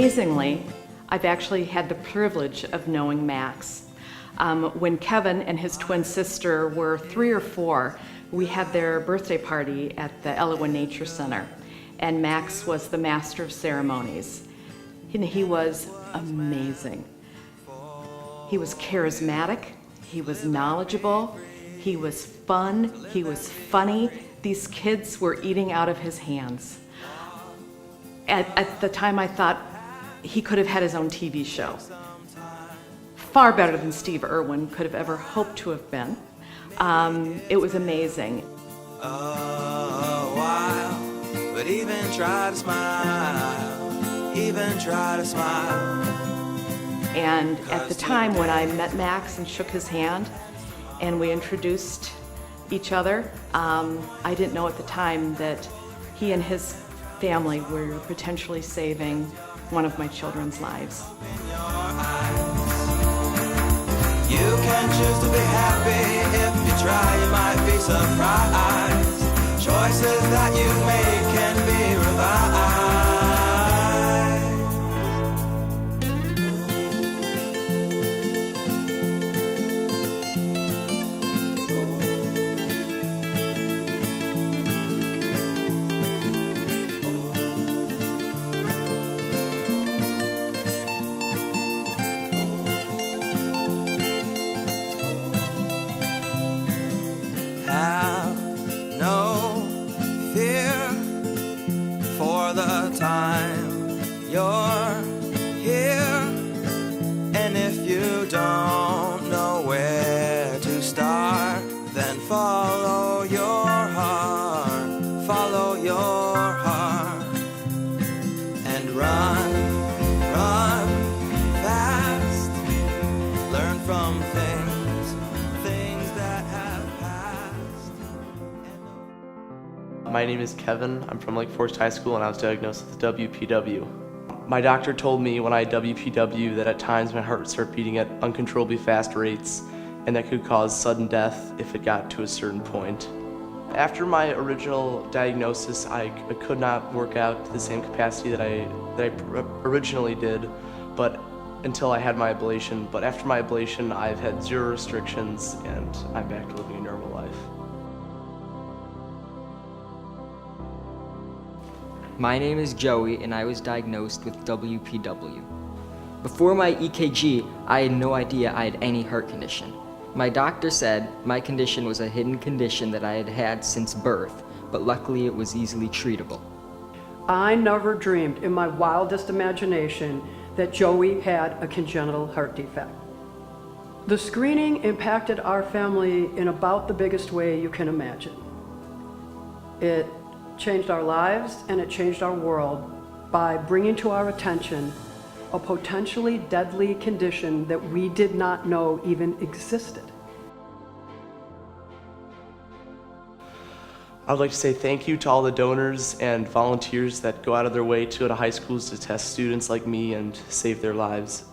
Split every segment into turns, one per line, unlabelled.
Amazingly, I've actually had the privilege of knowing Max. When Kevin and his twin sister were 3 or 4, we had their birthday party at the Elowin Nature Center, and Max was the master of ceremonies. He was amazing. He was charismatic, he was knowledgeable, he was fun, he was funny. These kids were eating out of his hands. At the time I thought he could have had his own TV show. Far better than Steve Irwin could have ever hoped to have been. It was amazing.
A while, but even try to smile, even try to smile.
And at the time when I met Max and shook his hand and we introduced each other, I didn't know at the time that he and his family were potentially saving one of my children's lives.
You can choose to be happy. If you try, you might be surprised. Choices that you make can be revised. Time you're here, and if you don't know where to start, then follow your heart, and run fast, learn from things that have passed.
My name is Kevin. I'm from Lake Forest High School and I was diagnosed with WPW. My doctor told me when I had WPW that at times my heart would start beating at uncontrollably fast rates and that could cause sudden death if it got to a certain point. After my original diagnosis, I could not work out to the same capacity that I originally did, but until I had my ablation. But after my ablation, I've had 0 restrictions and I'm back to living a normal life.
My name is Joey, and I was diagnosed with WPW. Before my EKG, I had no idea I had any heart condition. My doctor said my condition was a hidden condition that I had had since birth, but luckily it was easily treatable.
I never dreamed in my wildest imagination that Joey had a congenital heart defect. The screening impacted our family in about the biggest way you can imagine. It changed our lives and it changed our world by bringing to our attention a potentially deadly condition that we did not know even existed.
I would like to say thank you to all the donors and volunteers that go out of their way to go to high schools to test students like me and save their lives.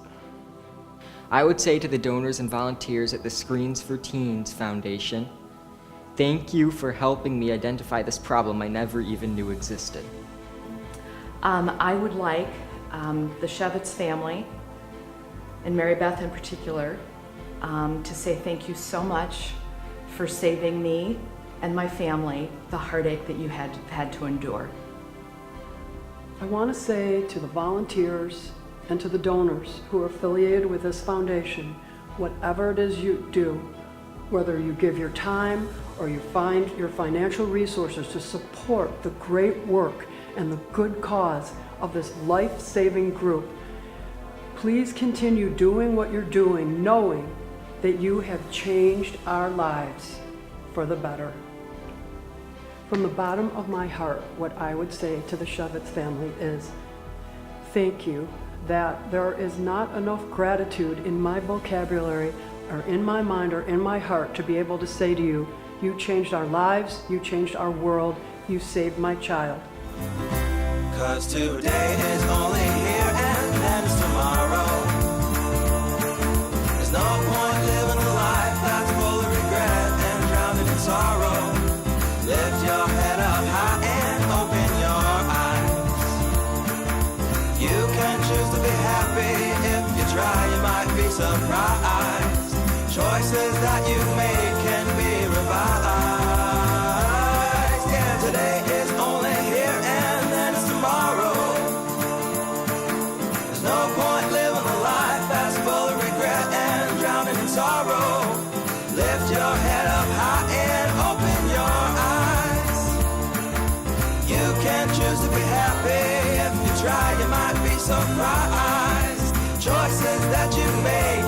I would say to the donors and volunteers at the Screens for Teens Foundation, thank you for helping me identify this problem I never even knew existed.
I would like the Schewitz family, and Mary Beth in particular, to say thank you so much for saving me and my family the heartache that you had to endure.
I want to say to the volunteers and to the donors who are affiliated with this foundation, whatever it is you do, whether you give your time or you find your financial resources to support the great work and the good cause of this life-saving group, please continue doing what you're doing, knowing that you have changed our lives for the better. From the bottom of my heart, what I would say to the Schewitz family is, thank you, that there is not enough gratitude in my vocabulary or in my mind or in my heart to be able to say to you, you changed our lives, you changed our world, you saved my child.
'Cause today is only here and then it's tomorrow. There's no point living a life that's full of regret and drowning in sorrow. Lift your head up high and open your eyes. You can choose surprised. Choices that you make can be revised. Yeah, today is only here and then it's tomorrow. There's no point living a life that's full of regret and drowning in sorrow. Lift your head up high and open your eyes. You can choose to be happy. If you try, you might be surprised. Choices that you make